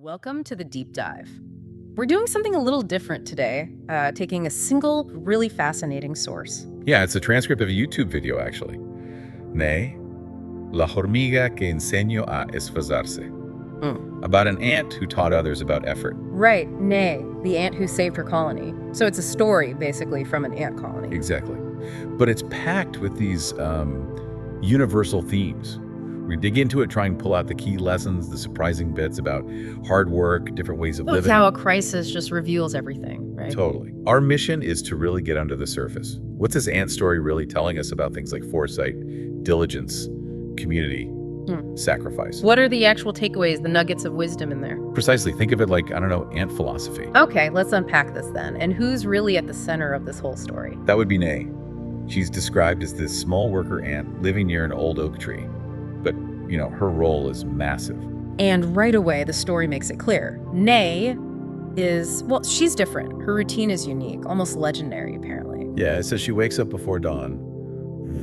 Welcome to the deep dive. We're doing something a little different today, taking a single, really fascinating source. Yeah, it's a transcript of a YouTube video, actually. Ne, la hormiga que enseñó a esforzarse. About an ant who taught others about effort. Right, Nay, the ant who saved her colony. So it's a story, basically, from an ant colony. Exactly. But it's packed with these universal themes. We dig into it, try and pull out the key lessons, the surprising bits about hard work, different ways of Like living. how a crisis just reveals everything, right? Totally. Our mission is to really get under the surface. What's this ant story really telling us about things like foresight, diligence, community, sacrifice? What are the actual takeaways, the nuggets of wisdom in there? Precisely. Think of it like, ant philosophy. Okay, let's unpack this then. And who's really at the center of this whole story? That would be Nay. She's described as this small worker ant living near an old oak tree. But, her role is massive. And right away, the story makes it clear. Nay is, she's different. Her routine is unique, almost legendary, apparently. Yeah, it says she wakes up before dawn,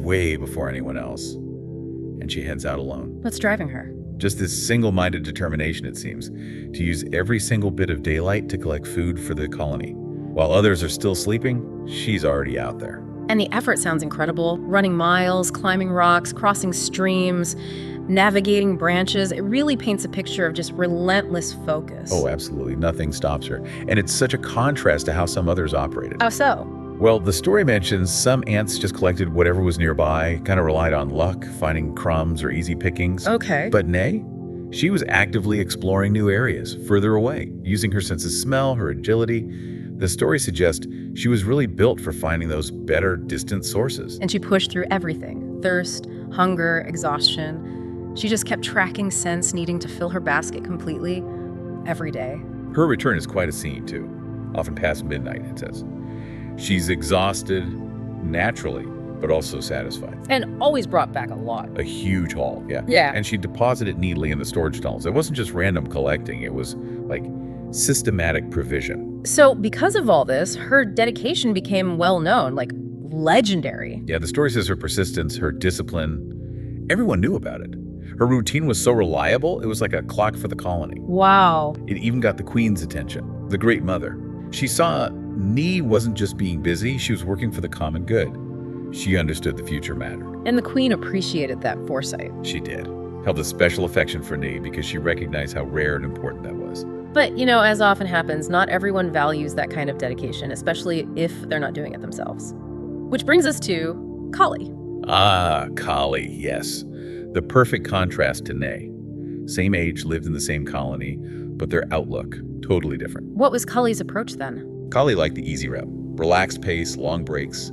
way before anyone else, and she heads out alone. What's driving her? Just this single-minded determination, it seems, to use every single bit of daylight to collect food for the colony. While others are still sleeping, she's already out there. And the effort sounds incredible. Running miles, climbing rocks, crossing streams, navigating branches. It really paints a picture of just relentless focus. Oh, absolutely. Nothing stops her. And it's such a contrast to how some others operated. How so? Well, the story mentions some ants just collected whatever was nearby, kind of relied on luck, finding crumbs or easy pickings. Okay. But Nay, she was actively exploring new areas, further away, using her sense of smell, her agility. The story suggests she was really built for finding those better, distant sources. And she pushed through everything. Thirst, hunger, exhaustion. She just kept tracking scents, needing to fill her basket completely every day. Her return is quite a scene, too. Often past midnight, it says. She's exhausted, naturally, but also satisfied. And always brought back a lot. A huge haul, yeah. Yeah. And she deposited neatly in the storage tunnels. It wasn't just random collecting. It was like systematic provision. So because of all this, her dedication became well known, like legendary. Yeah, the story says her persistence, her discipline, everyone knew about it. Her routine was so reliable, it was like a clock for the colony. Wow. It even got the queen's attention, the great mother. She saw Nee wasn't just being busy, she was working for the common good. She understood the future mattered. And the queen appreciated that foresight. She did. Held a special affection for Nee because she recognized how rare and important that was. But, as often happens, not everyone values that kind of dedication, especially if they're not doing it themselves. Which brings us to Cali. Ah, Cali, yes. The perfect contrast to Nay. Same age, lived in the same colony, but their outlook, totally different. What was Cali's approach then? Cali liked the easy route. Relaxed pace, long breaks.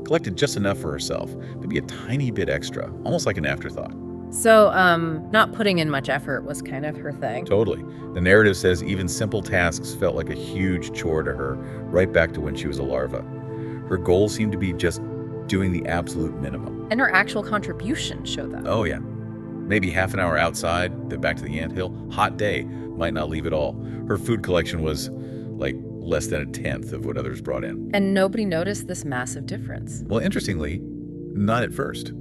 Collected just enough for herself, maybe a tiny bit extra, almost like an afterthought. So, not putting in much effort was kind of her thing. Totally. The narrative says even simple tasks felt like a huge chore to her, right back to when she was a larva. Her goal seemed to be just doing the absolute minimum. And her actual contribution showed that. Oh, yeah. Maybe half an hour outside, then back to the anthill. Hot day, might not leave at all. Her food collection was like less than a tenth of what others brought in. And nobody noticed this massive difference. Well, interestingly, not at first.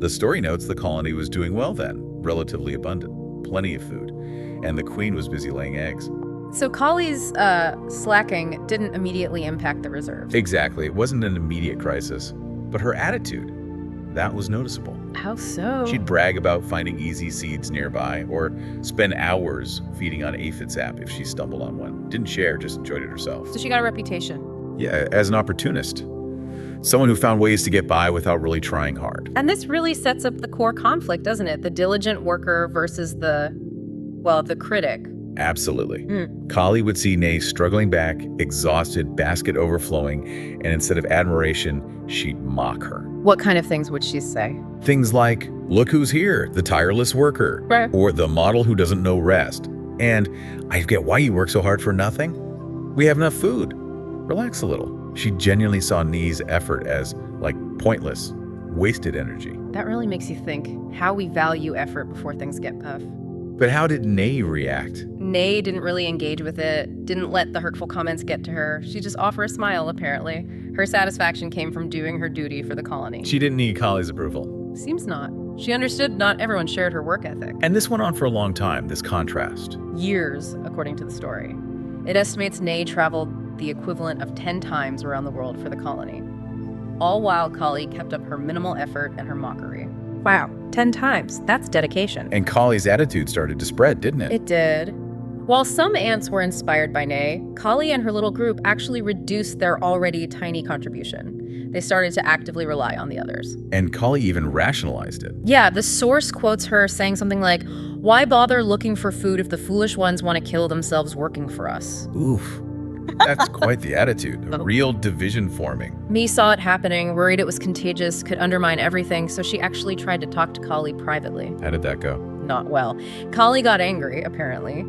The story notes the colony was doing well then, relatively abundant, plenty of food, and the queen was busy laying eggs. So Cali's slacking didn't immediately impact the reserves. Exactly. It wasn't an immediate crisis, but her attitude, that was noticeable. How so? She'd brag about finding easy seeds nearby or spend hours feeding on aphid sap if she stumbled on one. Didn't share, just enjoyed it herself. So she got a reputation. Yeah, as an opportunist. Someone who found ways to get by without really trying hard. And this really sets up the core conflict, doesn't it? The diligent worker versus the critic. Absolutely. Cali would see Nay struggling back, exhausted, basket overflowing, and instead of admiration, she'd mock her. What kind of things would she say? Things like, look who's here, the tireless worker, Right. Or the model who doesn't know rest. And I get why you work so hard for nothing. We have enough food. Relax a little. She genuinely saw Nee's effort as, pointless, wasted energy. That really makes you think how we value effort before things get tough. But how did Nay react? Nay didn't really engage with it, didn't let the hurtful comments get to her. She just offered a smile, apparently. Her satisfaction came from doing her duty for the colony. She didn't need Cali's approval. Seems not. She understood not everyone shared her work ethic. And this went on for a long time, this contrast. Years, according to the story. It estimates Ney traveled the equivalent of 10 times around the world for the colony. All while Cali kept up her minimal effort and her mockery. Wow, 10 times. That's dedication. And Kali's attitude started to spread, didn't it? It did. While some ants were inspired by Ney, Cali and her little group actually reduced their already tiny contribution. They started to actively rely on the others. And Cali even rationalized it. Yeah, the source quotes her saying something like, "Why bother looking for food if the foolish ones want to kill themselves working for us?" Oof. That's quite the attitude. A real division forming. Me saw it happening, worried it was contagious, could undermine everything, so she actually tried to talk to Cali privately. How did that go? Not well. Cali got angry, apparently.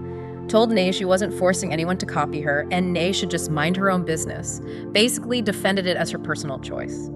Told Ney she wasn't forcing anyone to copy her, and Ney should just mind her own business. Basically defended it as her personal choice.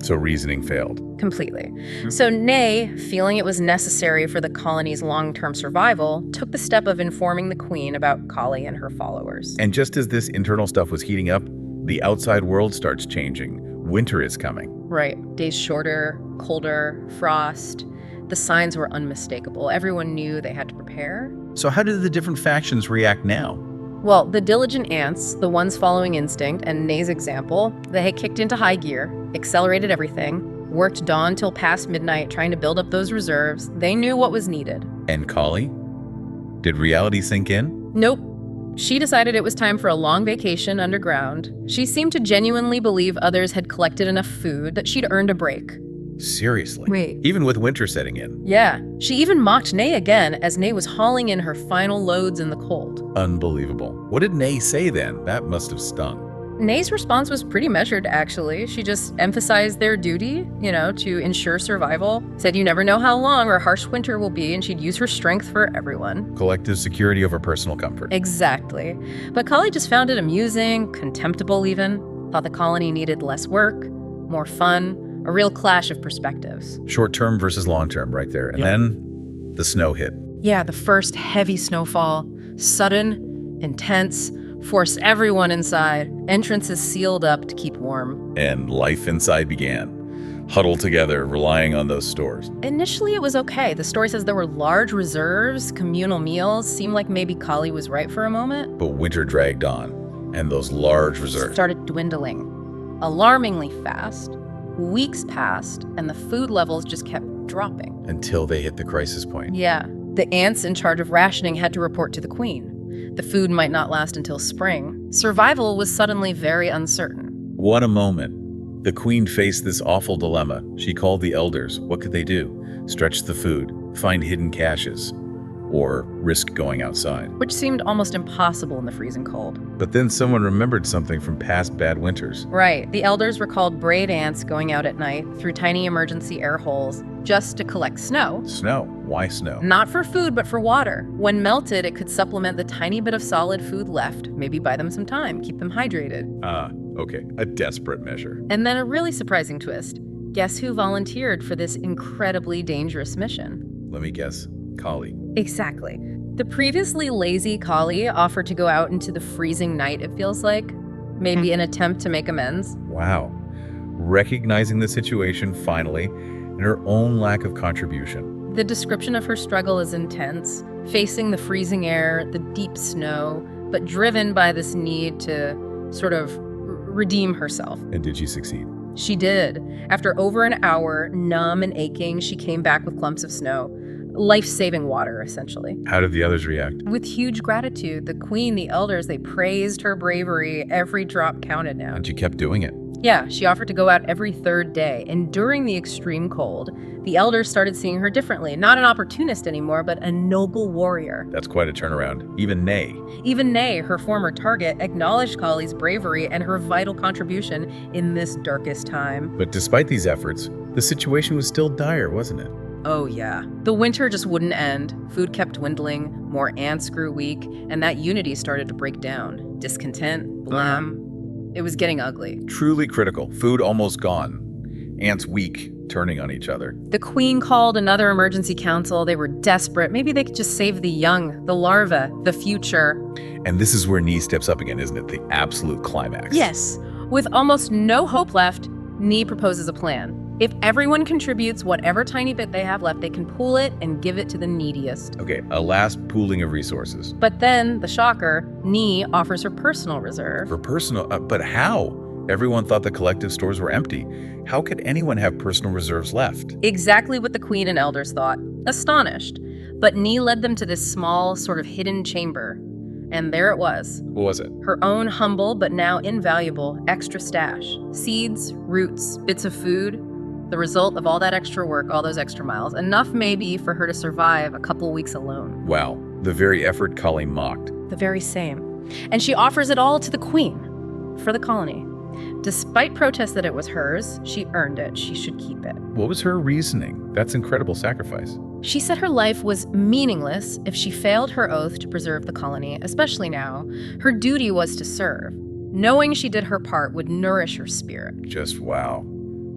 So reasoning failed. Completely. So Ney, feeling it was necessary for the colony's long-term survival, took the step of informing the queen about Cali and her followers. And just as this internal stuff was heating up, the outside world starts changing. Winter is coming. Right. Days shorter, colder, frost. The signs were unmistakable. Everyone knew they had to prepare. So how did the different factions react now? Well, the diligent ants, the ones following instinct and Ney's example, they had kicked into high gear, accelerated everything, worked dawn till past midnight trying to build up those reserves. They knew what was needed. And Cali? Did reality sink in? Nope. She decided it was time for a long vacation underground. She seemed to genuinely believe others had collected enough food that she'd earned a break. Seriously? Wait. Even with winter setting in? Yeah. She even mocked Ney again as Ney was hauling in her final loads in the cold. Unbelievable. What did Ney say then? That must have stung. Ney's response was pretty measured, actually. She just emphasized their duty, to ensure survival. Said you never know how long or harsh winter will be, and she'd use her strength for everyone. Collective security over personal comfort. Exactly. But Cali just found it amusing, contemptible even. Thought the colony needed less work, more fun, a real clash of perspectives. Short-term versus long-term right there. And then the snow hit. Yeah, the first heavy snowfall. Sudden, intense, forced everyone inside. Entrances sealed up to keep warm. And life inside began. Huddled together, relying on those stores. Initially, it was okay. The story says there were large reserves, communal meals. Seemed like maybe Cali was right for a moment. But winter dragged on, and those large reserves started dwindling. Alarmingly fast. Weeks passed, and the food levels just kept dropping. Until they hit the crisis point. Yeah. The ants in charge of rationing had to report to the queen. The food might not last until spring. Survival was suddenly very uncertain. What a moment. The queen faced this awful dilemma. She called the elders. What could they do? Stretch the food, find hidden caches, or risk going outside. Which seemed almost impossible in the freezing cold. But then someone remembered something from past bad winters. Right. The elders recalled brave ants going out at night through tiny emergency air holes just to collect snow. Snow? Why snow? Not for food, but for water. When melted, it could supplement the tiny bit of solid food left, maybe buy them some time, keep them hydrated. Okay. A desperate measure. And then a really surprising twist. Guess who volunteered for this incredibly dangerous mission? Let me guess. Cali. Exactly. The previously lazy Cali offered to go out into the freezing night, it feels like. Maybe an attempt to make amends. Wow. Recognizing the situation finally, and her own lack of contribution. The description of her struggle is intense, facing the freezing air, the deep snow, but driven by this need to sort of redeem herself. And did she succeed? She did. After over an hour, numb and aching, she came back with clumps of snow. Life-saving water, essentially. How did the others react? With huge gratitude. The queen, the elders, they praised her bravery. Every drop counted now. And she kept doing it. Yeah, she offered to go out every third day. And during the extreme cold, the elders started seeing her differently. Not an opportunist anymore, but a noble warrior. That's quite a turnaround. Even Ney, her former target, acknowledged Cali's bravery and her vital contribution in this darkest time. But despite these efforts, the situation was still dire, wasn't it? Oh yeah. The winter just wouldn't end. Food kept dwindling, more ants grew weak, and that unity started to break down. Discontent, blam. It was getting ugly. Truly critical. Food almost gone. Ants weak, turning on each other. The queen called another emergency council. They were desperate. Maybe they could just save the young, the larvae, the future. And this is where Ney steps up again, isn't it? The absolute climax. Yes. With almost no hope left, Ney proposes a plan. If everyone contributes whatever tiny bit they have left, they can pool it and give it to the neediest. Okay, a last pooling of resources. But then, the shocker, Nee offers her personal reserve. For personal, but how? Everyone thought the collective stores were empty. How could anyone have personal reserves left? Exactly what the queen and elders thought, astonished. But Nee led them to this small, sort of hidden chamber. And there it was. What was it? Her own humble, but now invaluable, extra stash. Seeds, roots, bits of food. The result of all that extra work, all those extra miles. Enough maybe for her to survive a couple weeks alone. Wow, the very effort Cali mocked. The very same. And she offers it all to the queen for the colony. Despite protests that it was hers, she earned it. She should keep it. What was her reasoning? That's incredible sacrifice. She said her life was meaningless if she failed her oath to preserve the colony, especially now. Her duty was to serve. Knowing she did her part would nourish her spirit. Just wow.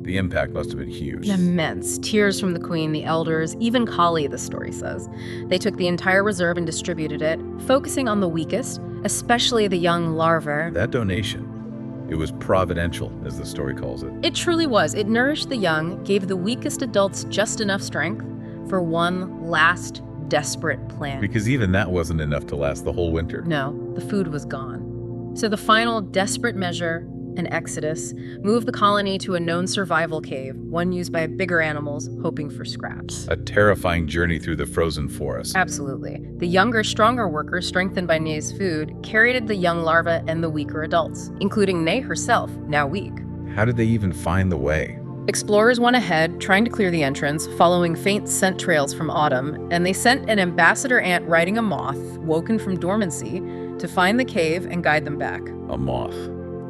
The impact must have been huge. Immense. Tears from the queen, the elders, even Cali, the story says. They took the entire reserve and distributed it, focusing on the weakest, especially the young larvae. That donation, it was providential, as the story calls it. It truly was. It nourished the young, gave the weakest adults just enough strength for one last desperate plan. Because even that wasn't enough to last the whole winter. No, the food was gone. So the final desperate measure, an exodus, moved the colony to a known survival cave, one used by bigger animals hoping for scraps. A terrifying journey through the frozen forest. Absolutely. The younger, stronger workers, strengthened by Nay's food, carried the young larvae and the weaker adults, including Nay herself, now weak. How did they even find the way? Explorers went ahead, trying to clear the entrance, following faint scent trails from autumn, and they sent an ambassador ant riding a moth, woken from dormancy, to find the cave and guide them back. A moth.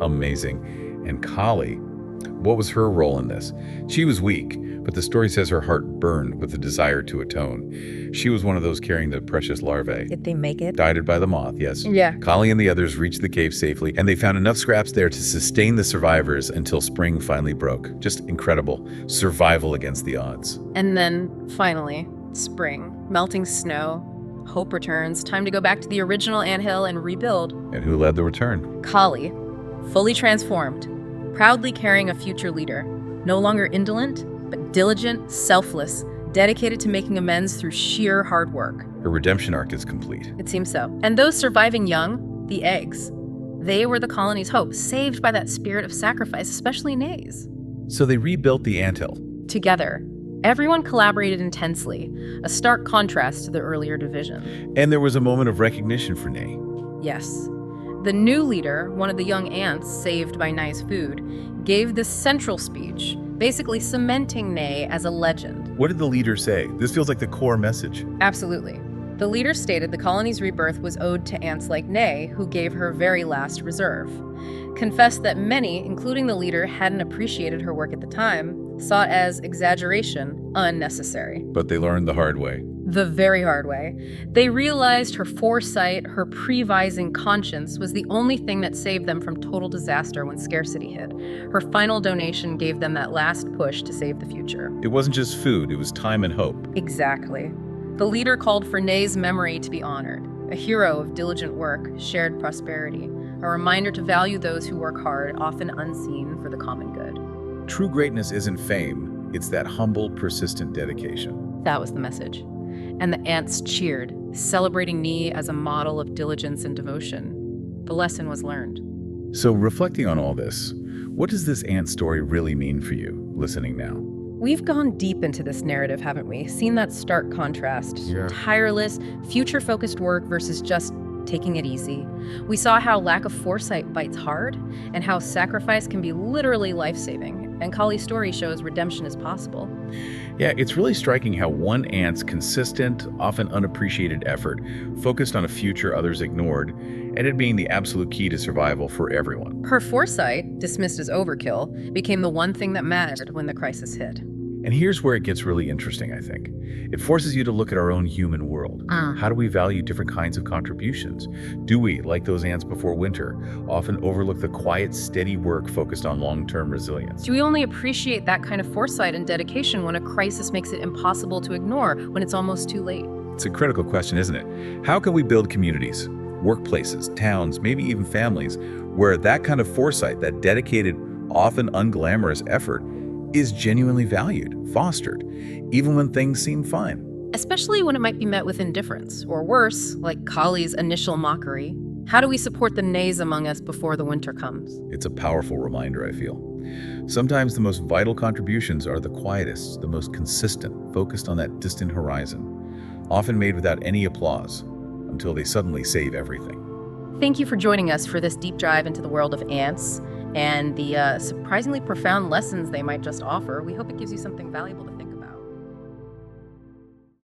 Amazing. And Cali, what was her role in this? She was weak, but the story says her heart burned with the desire to atone. She was one of those carrying the precious larvae. Did they make it? Guided by the moth, yes. Yeah. Cali and the others reached the cave safely, and they found enough scraps there to sustain the survivors until spring finally broke. Just incredible. Survival against the odds. And then, finally, spring. Melting snow. Hope returns. Time to go back to the original anthill and rebuild. And who led the return? Cali, fully transformed, proudly carrying a future leader. No longer indolent, but diligent, selfless, dedicated to making amends through sheer hard work. Her redemption arc is complete. It seems so. And those surviving young, the eggs, they were the colony's hope, saved by that spirit of sacrifice, especially Nay's. So they rebuilt the anthill. Together, everyone collaborated intensely, a stark contrast to the earlier division. And there was a moment of recognition for Nay. Yes. The new leader, one of the young ants saved by Nay's food, gave this central speech, basically cementing Nay as a legend. What did the leader say? This feels like the core message. Absolutely. The leader stated the colony's rebirth was owed to ants like Nay, who gave her very last reserve. Confessed that many, including the leader, hadn't appreciated her work at the time, saw it as exaggeration, unnecessary. But they learned the hard way. The very hard way. They realized her foresight, her prevising conscience was the only thing that saved them from total disaster when scarcity hit. Her final donation gave them that last push to save the future. It wasn't just food, it was time and hope. Exactly. The leader called for Nay's memory to be honored, a hero of diligent work, shared prosperity, a reminder to value those who work hard, often unseen, for the common good. True greatness isn't fame, it's that humble, persistent dedication. That was the message. And the ants cheered, celebrating Nee as a model of diligence and devotion. The lesson was learned. So reflecting on all this, what does this ant story really mean for you, listening now? We've gone deep into this narrative, haven't we? Seen that stark contrast. Yeah. Tireless, future-focused work versus just taking it easy. We saw how lack of foresight bites hard, and how sacrifice can be literally life-saving. And Cali's story shows redemption is possible. Yeah, it's really striking how one ant's consistent, often unappreciated effort focused on a future others ignored, ended being the absolute key to survival for everyone. Her foresight, dismissed as overkill, became the one thing that mattered when the crisis hit. And here's where it gets really interesting, I think. It forces you to look at our own human world. How do we value different kinds of contributions? Do we, like those ants before winter, often overlook the quiet, steady work focused on long-term resilience? Do we only appreciate that kind of foresight and dedication when a crisis makes it impossible to ignore, when it's almost too late? It's a critical question, isn't it? How can we build communities, workplaces, towns, maybe even families, where that kind of foresight, that dedicated, often unglamorous effort, is genuinely valued, fostered, even when things seem fine. Especially when it might be met with indifference, or worse, like Kali's initial mockery. How do we support the nays among us before the winter comes? It's a powerful reminder, I feel. Sometimes the most vital contributions are the quietest, the most consistent, focused on that distant horizon, often made without any applause, until they suddenly save everything. Thank you for joining us for this deep dive into the world of ants and the surprisingly profound lessons they might just offer. We hope it gives you something valuable to think about.